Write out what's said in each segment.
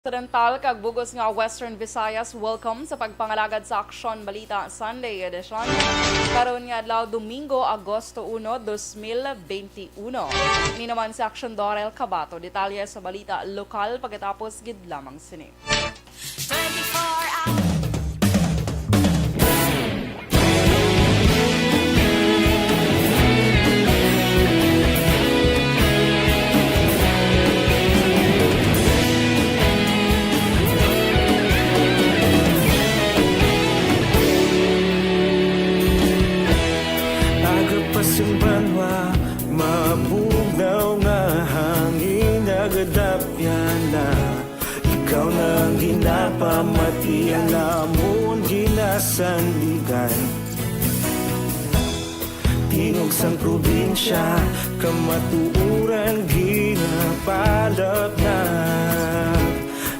Occidental kag bugos nga Western Visayas welcome sa pagpangalagad sa Aksyon Balita Sunday edition. Karon nga adlaw Domingo, Agosto 1, 2021. Ni naman si Aksyon Dorel Cabato. Detalye sa balita lokal pagkatapos gid lamang sini. 24 hours. Banwa, mabugnaw nga hangin nagadapyan na ikaw nang ginapamati ang amon ginasandigan. Tingog sang probinsya, kamatuuran ginapalap na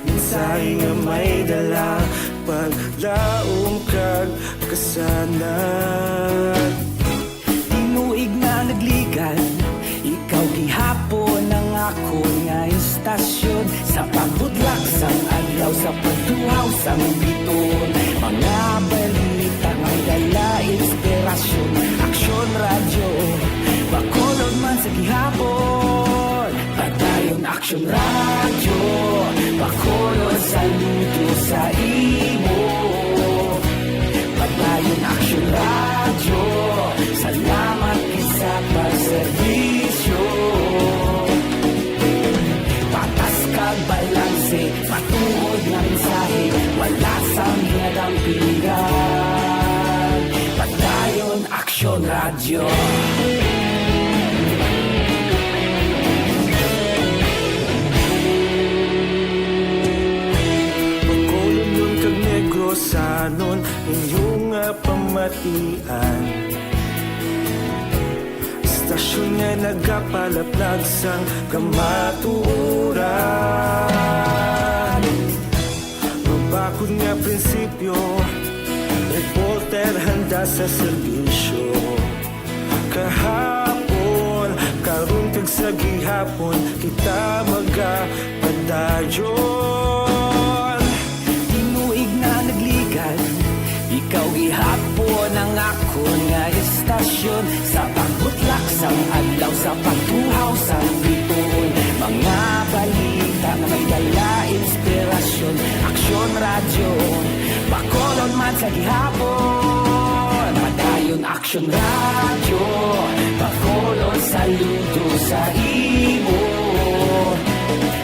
minsay nga may dala paglaom kag kasanan. Ikaw gihapon ang ako nga istasyon sa pagbudlak sang adlaw sa pagtuhaw sang biton. Mga balita nga dala inspirasyon, aksyon radyo bakolod man sa gihapon. Padayon aksyon radyo bakolod sa luto sa imo. Padayon aksyon radyo, salamat sa pagserbisyo. Patas kag balanse, matuod nga mensahe, wala sang hinadampingan. Padayon Aksyon Radyo. Pagkolon nun kag negro sanon, inyong pamatian. Stasyon nga nagapalaplag sang kamatuuran. Mabakod nga prinsipyo, reporter handa sa serbisyo. Kahapon, karong kag sa gihapon, kita magapadayon. Tinuig na nagligan, ikaw gihapon ang ako nga istasyon sa pagbutlak sang adlaw sa pagtuhaw sang biton. Mga balita na may dala inspirasyon, aksyon radyo bakolon man sa gihapon. Padayon aksyon radyo bakolon saludo sa imo.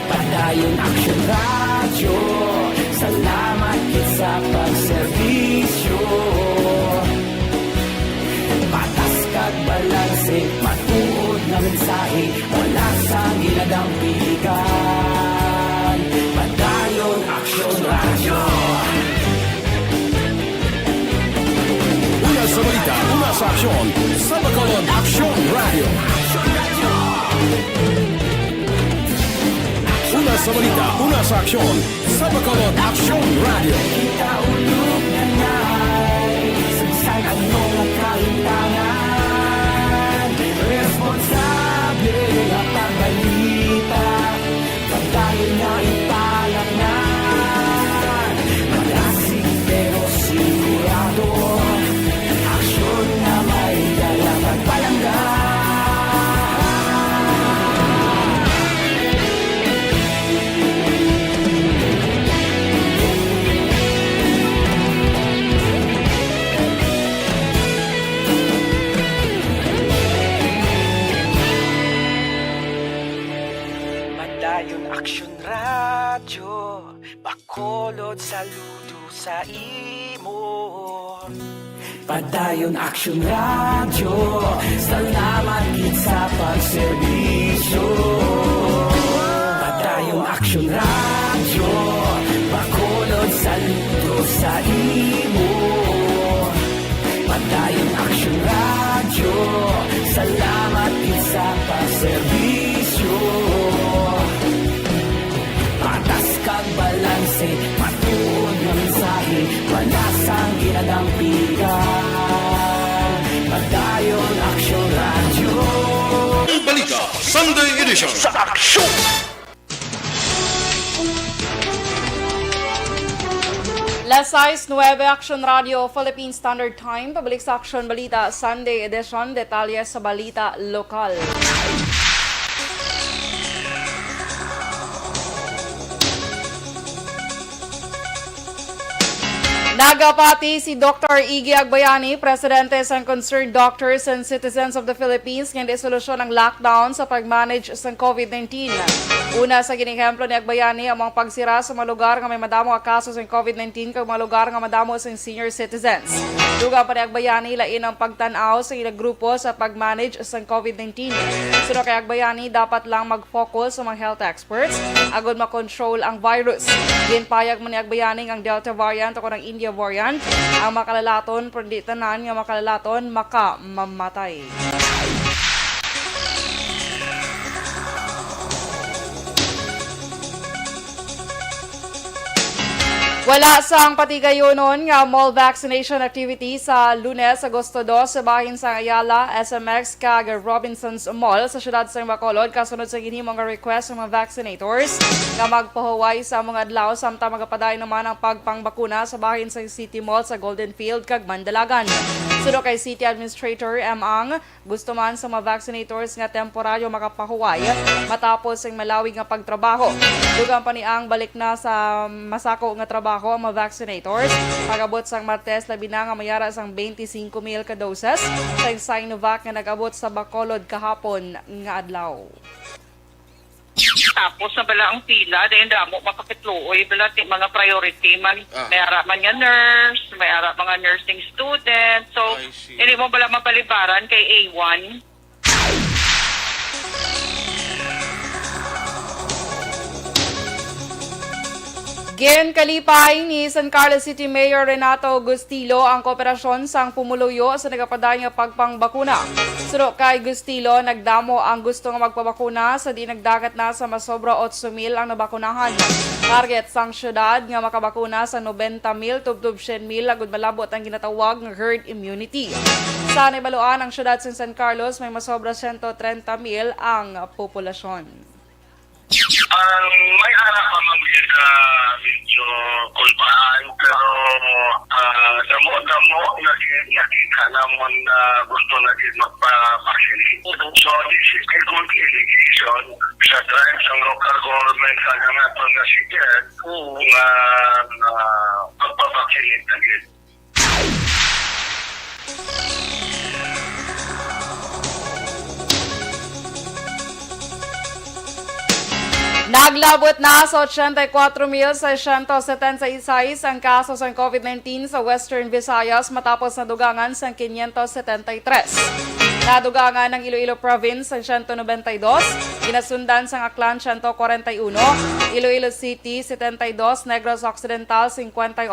Padayon aksyon radyo, salamat kit sa pagserbisyo. Patas kag balanse, matuod na mensahe, wala sang ginadampigan. Padayon Aksyon Radyo. Una sa balita, una sa aksyon, sa Bacolod Aksyon Radio. Una sa balita, una sa aksyon, sa Bacolod Aksyon Radio. Kita ulog na na'y sagsag ang mga kalintangan. Responsable at ang balita, pagdayon na ipalaknan. Malasig pero sigurado, aksyon na may dalang pagpalanggan. Aksyon radyo, bakolod saludo sa imo. Padayon aksyon radyo, salamat gid sa pagserbisyo. Padayon aksyon radyo, bakolod saludo sa imo. Padayon aksyon radyo, salamat gid sa pagserbisyo. Patas kag balanse, matuod nga mensahe, wala sang ginadampigan. Padayon Aksyon Radyo. Balita Sunday Edition sa Aksyon. Alas 6:09 Action Radio Philippine Standard Time. Pabalik sa Action Balita Sunday Edition. Detalye sa balita lokal. Nagapati si Dr. Iggy Agbayani, Presidente sa Concerned Doctors and Citizens of the Philippines, nga solusyon ng lockdown sa pag-manage sa COVID-19. Una sa ginihemplo ni Agbayani ang mga pagsira sa mga lugar nga may madamo nga kaso sa COVID-19 kag mga lugar nga madamo sa senior citizens. Dugang pa ni Agbayani lain ang pagtan-aw sa ilang grupo sa pag-manage sa COVID-19. Sunod kay Agbayani, dapat lang mag-focus sa mga health experts agud makontrol ang virus. Ginpayag man ni Agbayani ang Delta variant o ng India variant ang makalalaton pero di tanan nga makalalaton makamamatay. Wala sang patigayonon nga mall vaccination activity sa Lunes, Agosto 2 sa bahin sa Ayala, SMX kag Robinsons Mall sa syudad sa Bacolod kasunod sa ginhimong nga request ng mga vaccinators nga magpahuway sa mga adlaw samtang magapadayon naman ang pagpangbakuna sa bahin sa City Mall sa Golden Field kag Mandalagan. Suno kay City Administrator Ang, gusto man sa mga vaccinators nga temporaryo makapahuway matapos ang malawig nga pagtrabaho. Dugang pa ni Ang balik na sa masako nga trabaho ang mga vaccinators. Pag-abot sang Martes, labi na nga mayara sang 25,000 ka doses sa Sinovac nga nag-abot sa Bacolod kahapon nga adlaw. Tapos na bala ang pila, dahil damo makapitluoy, bala mga priority man. May ara man nga nurse, may ara mga nursing student. So, hindi mo bala mapalibaran kay A1. Gen kalipay ni San Carlos City Mayor Renato Gustilo ang kooperasyon sang pumuluyo sa nagapaday nga pagpangbakuna. Suro kay Gustilo, nagdamo ang gusto nga magpabakuna sa di nagdagat na sa masobra 8,000 ang nabakunahan. Target sang syudad nga makabakuna sa 90,000 tubtub 100,000 agud malabot ang ginatawag nga herd immunity. Sa Nibaluan ang syudad sa San Carlos may masobra 130,000 ang populasyon. May harap pa man sa medyo kulbaan pero damo-damo nakita namon na gusto natin magpa-vaccinate. So this is a good indication sa drive sa local government sa ganatong na sikat nga magpa-vaccinate agad. Naglabot na sa 84,676 ang kaso sa COVID-19 sa Western Visayas matapos nadugangan sa 573. Nadugangan ng Iloilo Province sa 192, ginasundan sa Aklan 141, Iloilo City 72, Negros Occidental 58,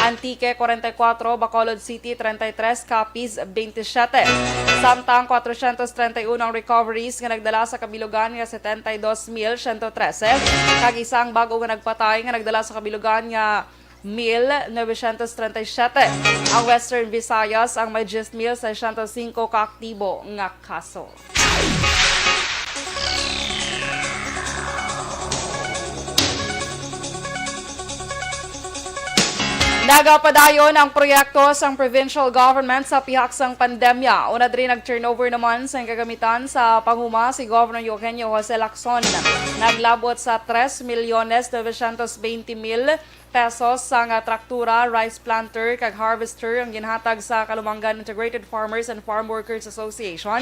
Antique 44, Bacolod City 33, Capiz 27. Samtang 431 ang recoveries nga nagdala sa kabilugan nga 72,113, kag isang bago nga nagpatay nga nagdala sa kabilugan nga 1,937. Ang Western Visayas ang may 10,605 kaaktibo nga kaso. Nagapadayon ang proyekto sang provincial government sa pihak sang pandemya. Una rin nag-turnover naman sa kagamitan sa panguma si Governor Eugenio Jose Lacson. Naglabot sa 3,920,000 pesos sa traktura, rice planter, kag harvester ang ginhatag sa Kalumangan Integrated Farmers and Farm Workers Association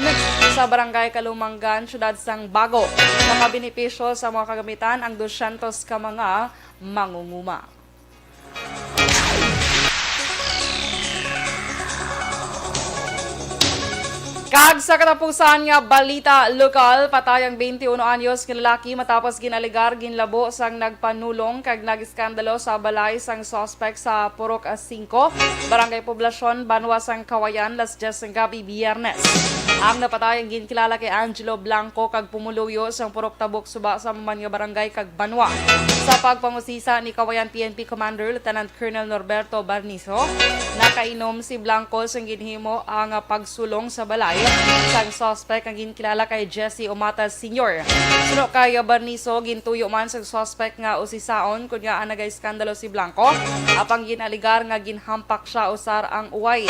sa Barangay Kalumangan, syudad sang Bago. Mga benepisyo sa mga kagamitan ang 200 ka mga mangunguma. Kag sa katapusan nga balita lokal, patay ang 21 anyos nga lalaki matapos ginaligar ginlabo sang nagpanulong kag nagiskandalo sa balay sang suspect sa Purok 5, Barangay Poblasyon, Banwa sang Kawayan, las 10 ng gabi Biyernes. Ang napatayang ginkilala kay Angelo Blanco kag pumuluyo sang purok tabok suba sa Manyo Barangay kag Banwa. Sa pagpangusisa ni Kawayan PNP Commander Lieutenant Colonel Norberto Barnizo, nakainom si Blanco sang ginhimo ang pagsulong sa balay sang suspect ang ginkilala kay Jesse Umatas Sr. Suno kay Barnizo, gintuyo man sang suspect nga usisaon kunya ang nagaiskandalo si Blanco, apang ginaligar nga ginhampak siya usar ang uway.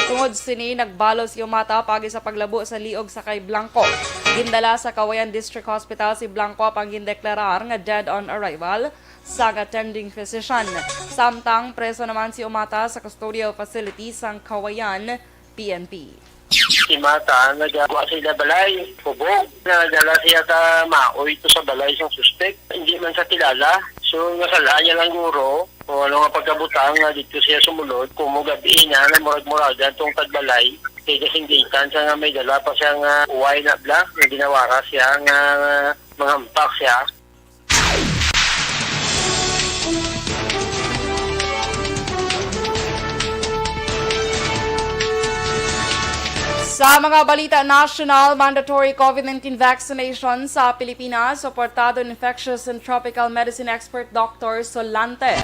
Tungod sini, nagbalo si Umata pagi sa paglabo sa liog sa kay Blanco. Gindala sa Kawayan District Hospital si Blanco apang gindeklarar nga dead on arrival sa attending physician. Samtang preso naman si Umata sa custodial facility sang Kawayan PNP. Si Mata, nagagawa sila balay, kubog. Nadala siya ka maoy ito sa balay ng suspect. Hindi man sa kilala. So, nasalaan niya lang guro. O ano nga pagkabutang nga dito siya sumunod. Kung mo gabi niya na murag-muragan itong tagbalay. Kaya kasing gitan siya nga may dala pa siya nga uway na black. Na ginawara siya nga mangampak siya. Sa mga balita national, mandatory COVID-19 vaccination sa Pilipinas, suportado ng infectious and tropical medicine expert Dr. Solante.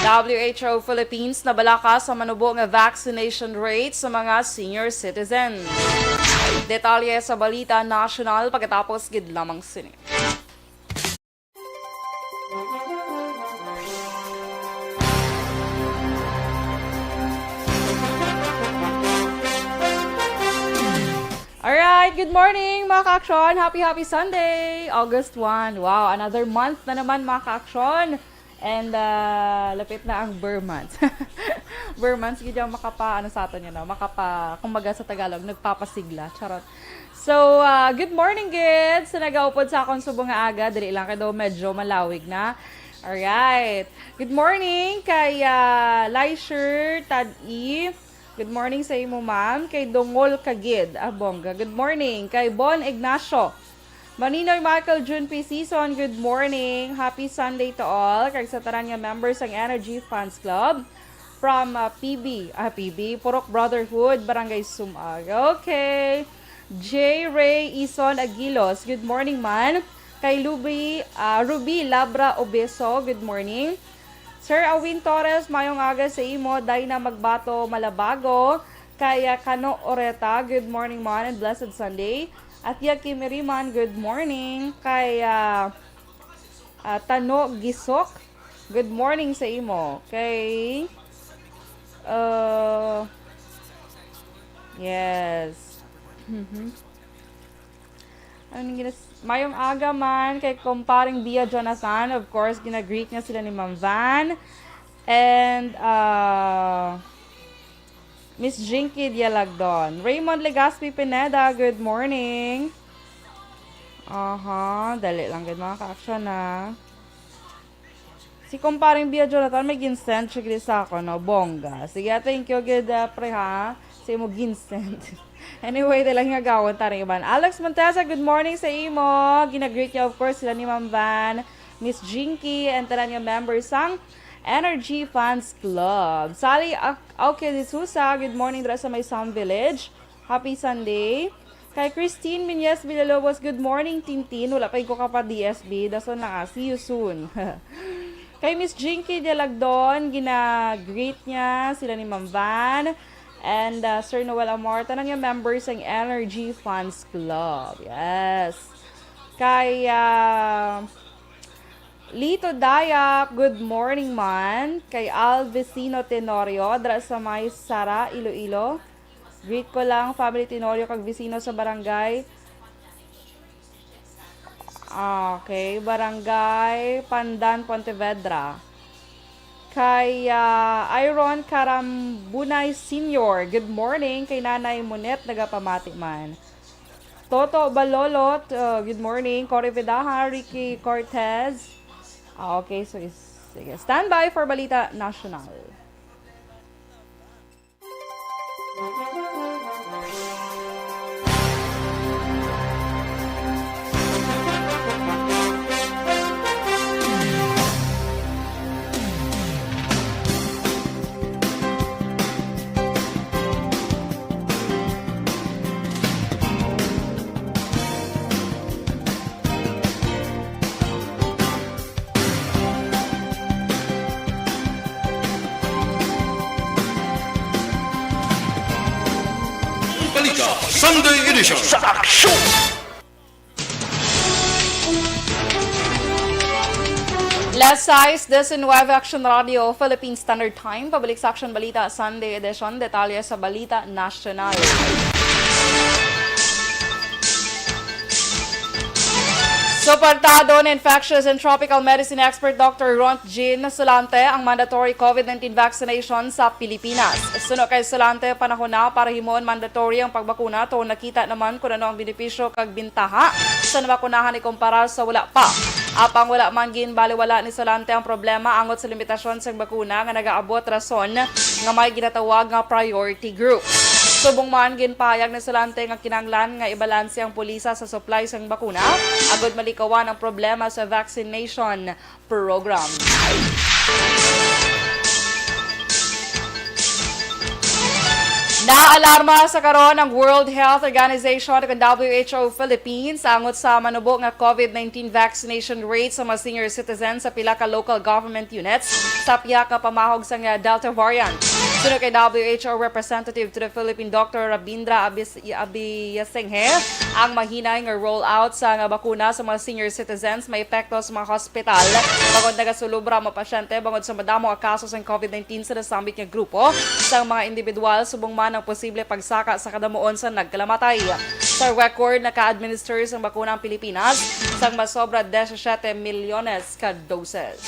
WHO Philippines na balaka sa manubo nga vaccination rate sa mga senior citizens. Detalye sa balita national pagkatapos gid lamang sini. Alright, good morning mga ka-aksyon. Happy Sunday! August 1. Wow, another month na naman mga ka-aksyon. And lapit na ang Burr month. Burr month, sige dyan makapa, ano sa atin yun, no? Makapa, kumbaga sa Tagalog, nagpapasigla. Charot. So, good morning kids! Nagaupod sa akong subong nga aga. Dili lang kayo medyo malawig na. Alright. Good morning kay Leisure Tad-i. Good morning sa imo, ma'am. Kay Dongol Kagid, Abongga. Good morning. Kay Bon Ignacio. Maninoy Michael June P. Season, good morning. Happy Sunday to all. Kay sa tarang members ng Energy Fans Club from PB, Purok Brotherhood, Barangay Sumag. Okay. J. Ray Ison Aguilos, good morning, man. Kay Ruby Labra Obeso, good morning. Sir Awin Torres, mayong aga sa imo, day na magbato malabago. Kaya Kano Oreta, good morning man and blessed Sunday. At Yaki Meriman, good morning. Kaya Tano Gisok, good morning sa imo. Kay yes. Mayong aga man kay kumparing Bia Jonathan. Of course, ginagreet niya sila ni Ma'am Van. And Miss Jinky Dialagdon. Raymond Legaspi Pineda, good morning. Dali lang good mga ka-action na. Si kumparing Bia Jonathan may ginsend siya sa ako, no? Bongga. Sige, thank you good pre ha. Sa imo ginsend. Anyway, dalang nga gawon taring iban. Alex Montesa, good morning sa imo. Ginagreet niya of course sila ni Ma'am Van, Miss Jinky, and tanan nga members sang Energy Fans Club. Sally Auke de Sousa, good morning dira sa may Sound Village. Happy Sunday. Kay Christine Minyes Villalobos, good morning Tintin. Wala pa ko ka pa DSB. Dason na see you soon. Kay Miss Jinky Dialagdon, gina-greet niya sila ni Ma'am Van. And Sir Noel Amor, tanang yung members ng Energy Fans Club. Yes. Kay Lito Dayak, good morning man. Kay Alvecino Tenorio, dra sa may Sara, Iloilo. Greet ko lang, family Tenorio kag Vicino sa barangay. Okay, barangay Pandan, Pontevedra. Kay Iron Karambunay Senior, good morning. Kay Nanay Monet, nagapamati man. Toto Balolot, good morning. Cory Vidaha, Ricky Cortez. Okay, so sige. Stand by for Balita National. Balita Sunday Edition sa aksyon. Last size, this in Web Action Radio, Philippine Standard Time. Pabalik sa Action Balita Sunday Edition. Detalye sa Balita National. Suportado ni Infectious and Tropical Medicine expert Dr. Ront Jean Solante ang mandatory COVID-19 vaccination sa Pilipinas. Suno kay Solante, panahon na para himon mandatory ang pagbakuna to nakita naman kung ano ang benepisyo kag bintaha sa nabakunahan ikumpara sa wala pa. Apang wala man gin baliwala ni Solante ang problema angot sa limitasyon sa bakuna nga nagaabot rason nga may ginatawag nga priority group. Subong man ginpahayag ni Solante nga kinanglan nga ibalanse ang pulisa sa supply sang bakuna agud malikawan ang problema sa vaccination program. Naalarma sa karon ang World Health Organization ug WHO Philippines angot sa manubo nga COVID-19 vaccination rate sa mga senior citizens sa pila ka local government units sa piya ka pamahog sa Delta variant. Suno kay WHO representative to the Philippine Dr. Rabindra Abiyasinghe, ang mahinay nga rollout sa nga bakuna sa mga senior citizens may epekto sa mga hospital bangod nagasulubra mga pasyente bangod sa madamo nga kaso sa COVID-19 sa nasambit nga grupo sa mga individual subong man ang posible pagsaka sa kadamuon sa nagkalamatay. Sa record, naka-administer sa bakuna ang Pilipinas sa masobra 17 milyones ka doses.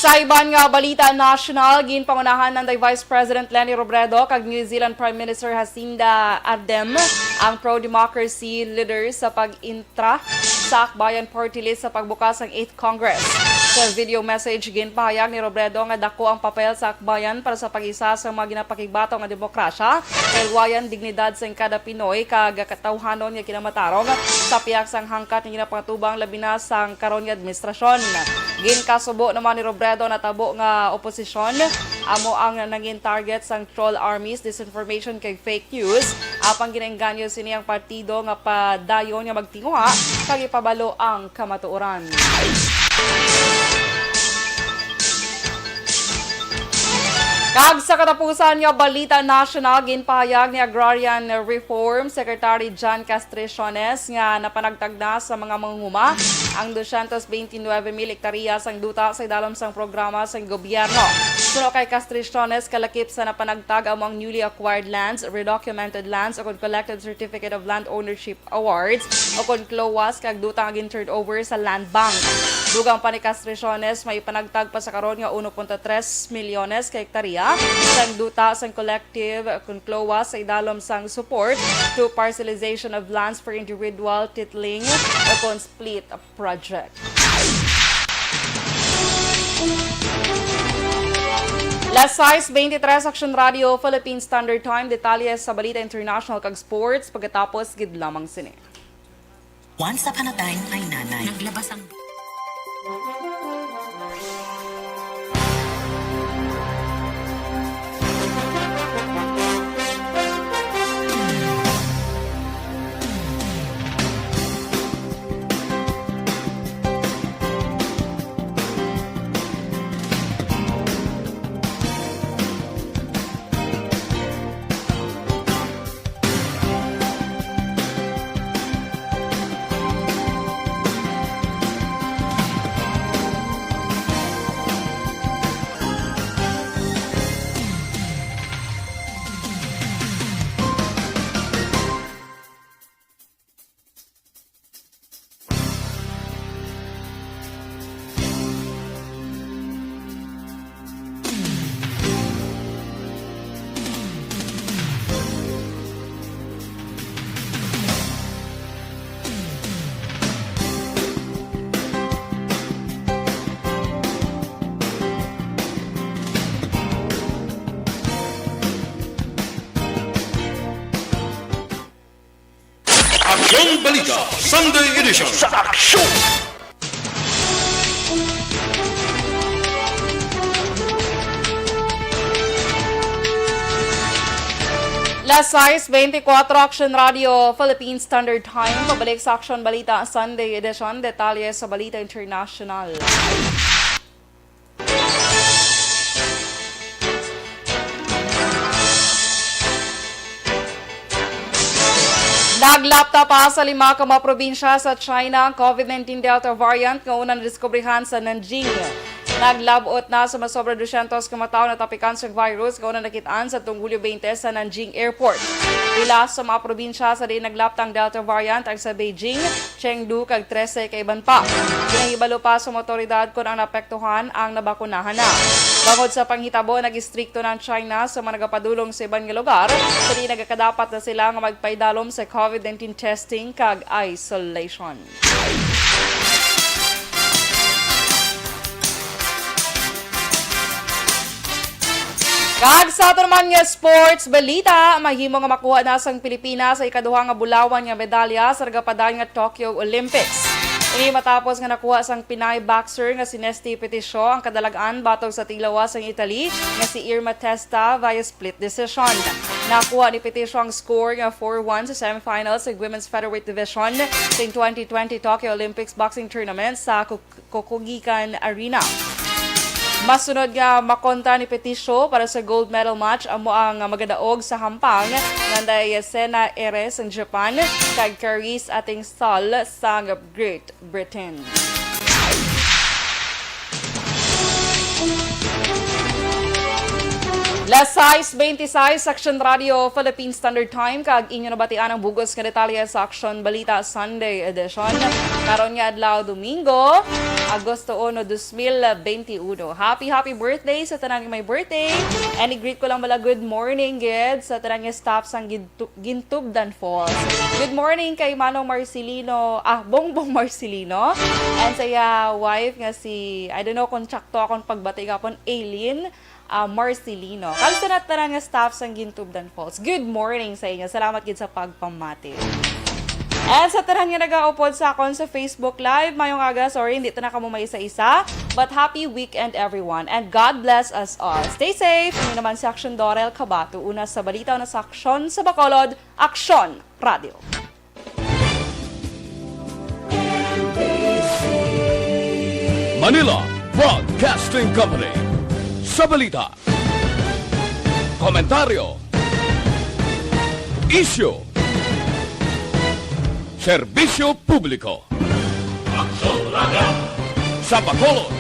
Sa iban nga balita national, ginpangunahan ng Vice President Leni Robredo kag New Zealand Prime Minister Jacinda Ardern ang pro-democracy leaders sa pag-intra sa Akbayan Party List sa pagbukas ng 8th Congress. Sa video message, ginpahayag ni Robredo nga dako ang papel sa Akbayan para sa pag-isa sa mga ginapakigbato nga demokrasya, kaywayan dignidad sa kada Pinoy kag katawhanon nga kinamatarong sa piyak sang hangkat nga ginapatubang labi na sang karon nga administrasyon. Ginkasubo naman ni Robredo na tabo nga oposisyon amo ang naging target sang troll armies, disinformation kay fake news apang ginaengganyo sini ang partido nga padayon nga magtinguha kag ipabalo ang kamatuoran. Kag sa katapusan nga balita national, ginpahayag ni Agrarian Reform Secretary John Castreciones nga napanagtag na sa mga manghuma ang 229,000 hektarya sang duta sa idalom sang programa sang gobyerno. Suno kay Castreciones, kalakip sa napanagtag among newly acquired lands, redocumented lands o collected certificate of land ownership awards o kon CLOAS kag duta nga gin-turned over sa land bank. Dugang pa ni Castreciones, may panagtag pa sa karon nga 1.3 milyones ka hektarya sang duta sang collective CLOAS sa idalom sang support to parcelization of lands for individual titling o kon split project. Last size, 23 Action Radio, Philippine Standard Time. Detalye sa Balita International kag Sports pagkatapos gid lamang sini. Once upon a time, ay nanay. Naglabas ang... Aksyon Balita Sunday Edition sa aksyon. Last size, 24 Action Radio, Philippine Standard Time. Pabalik sa Action Balita Sunday Edition. Detalye sa Balita International. Naglapta pa sa 5 ka mga probinsya sa China ang COVID-19 Delta variant nga unang diskubrihan sa Nanjing. Naglabot na sa mas sobra 200 ka mga tao na tapikan sa virus nga unang nakitaan sa Hulyo 20 sa Nanjing Airport. Pila sa mga probinsya sa di naglaptang Delta variant ang sa Beijing, Chengdu kag 13 ka iban pa. Ginahibalo pa sa motoridad kung ang napektuhan ang nabakunahan na. Bangod sa panghitabo, nag-istrikto ng China sa mga nagapadulong sa ibang lugar, sa di nagakadapat na sila nga magpaidalom sa COVID-19 testing kag isolation. Kag sa ato naman nga sports balita, mahimo nga makuha na sang Pilipinas sa ikaduha nga bulawan nga medalya sa nagapadan nga Tokyo Olympics. Ini matapos nga nakuha sang Pinay boxer nga si Nesty Petiscio ang kadalagan batog sa tilawas sang Italy nga si Irma Testa via split decision. Nakuha ni Petiscio ang score nga 4-1 sa semifinals sa Women's Featherweight Division sa 2020 Tokyo Olympics Boxing Tournament sa Kokugikan Arena. Masunod nga makonta ni Petiscio para sa gold medal match amo ang magadaog sa hampang nanday Sena Eres ng Japan kag Caris ating Sal sa Great Britain. Las 6:26 Action Radio Philippine Standard Time kag inyo nabatian ang bugos nga detalye sa Action Balita Sunday edition. Karon nga adlaw Domingo, Agosto 1, 2021. Happy birthday sa tanang may birthday. And i-greet ko lang bala good morning gid sa tanang staff sang Gintubdan Falls. Good morning kay Manong Marcelino, Bongbong Marcelino. And sa iya wife nga si, I don't know kung sakto akong pagbati kapon, Aileen Marcelino. Kalsa na tanan nga staff sang Gintubdan Falls. Good morning sa inyo. Salamat gid sa pagpamati. And sa tanan nga nag-aupod sa akon sa Facebook Live, mayong aga, sorry, hindi ito na kamo may isa-isa. But happy weekend everyone. And God bless us all. Stay safe. Hindi naman si Action Dorel Kabato. Una sa balita na sa Aksyon sa Bacolod, Aksyon Radio. Manila Broadcasting Company. Sa balita, komentaryo, issue, serbisyo publiko. Sa Bacolod,